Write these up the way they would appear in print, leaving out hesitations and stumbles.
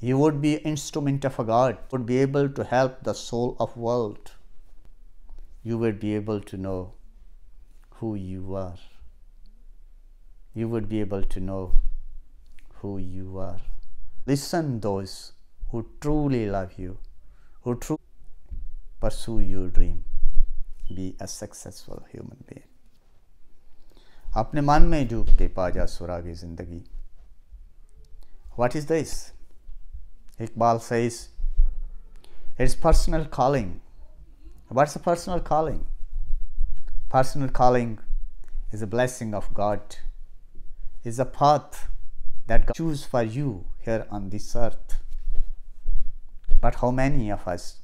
You would be instrument of a God, would be able to help the soul of world. You would be able to know who you are. You would be able to know who you are. Listen those who truly love you, who truly pursue your dream. Be a successful human being. अपने मन में डूब के पा जा सुरागे जिंदगी. What is this? Iqbal says, it's personal calling. What's a personal calling? Personal calling is a blessing of God, is a path that God chooses for you here on this earth. But how many of us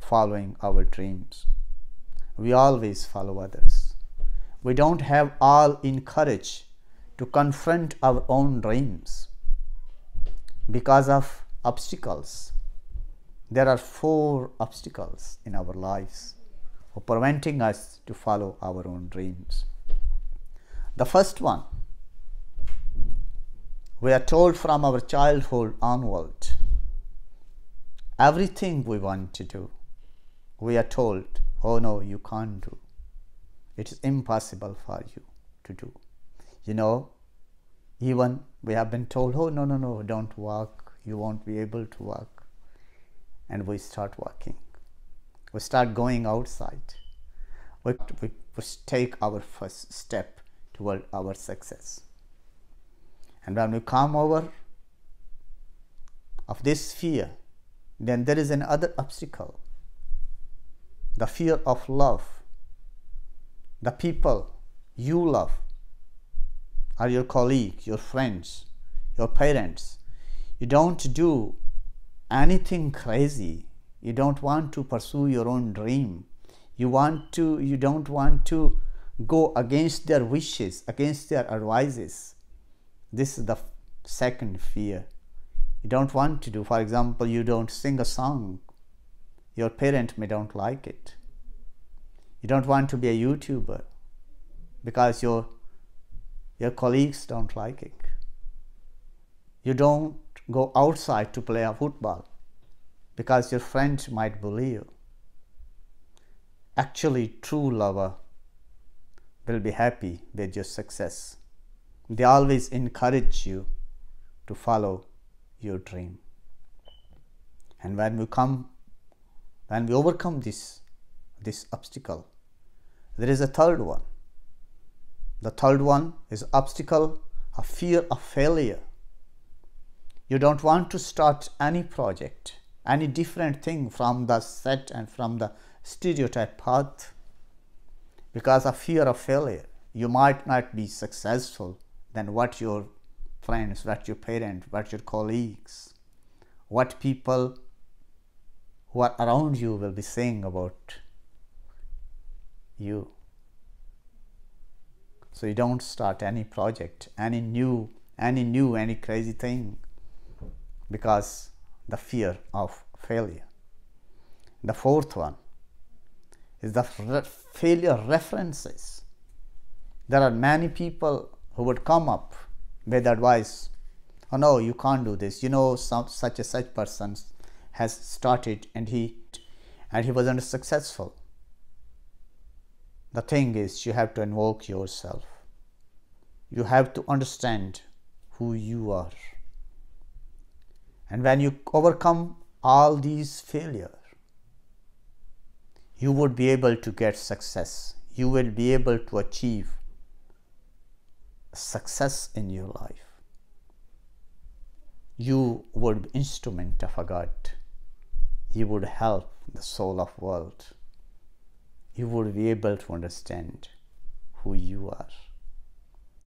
following our dreams? We always follow others. We don't have all in courage to confront our own dreams because of obstacles. There are 4 obstacles in our lives for preventing us to follow our own dreams. The first one, we are told from our childhood onward, everything we want to do, we are told, oh no, you can't do. It is impossible for you to do. You know, even we have been told, oh no, don't walk, you won't be able to walk. And we start walking. We start going outside. We take our first step toward our success. And when we come over of this fear, then there is another obstacle. The fear of love. The people you love are your colleagues, your friends, your parents. You don't do anything crazy. You don't want to pursue your own dream. You don't want to go against their wishes, against their advices. This is the second fear. You don't want to do, for example, you don't sing a song. Your parent may don't like it. You don't want to be a YouTuber because your colleagues don't like it. You don't go outside to play a football because your friends might bully you. Actually, true lover will be happy with your success. They always encourage you to follow your dream. And when we overcome this obstacle, there is a third one. The third one is obstacle of fear of failure. You don't want to start any project, any different thing from the set and from the stereotype path because of fear of failure. You might not be successful than what your friends, what your parents, what your colleagues, what people who are around you will be saying about you. So you don't start any project, any crazy thing because the fear of failure. The fourth one is the failure references. There are many people who would come up with advice. Oh no, you can't do this. You know, such person has started and he wasn't successful. The thing is, you have to invoke yourself. You have to understand who you are. And when you overcome all these failures, you would be able to get success. You will be able to achieve success in your life. You would be instrument of a God. You would help the soul of world. You would be able to understand who you are.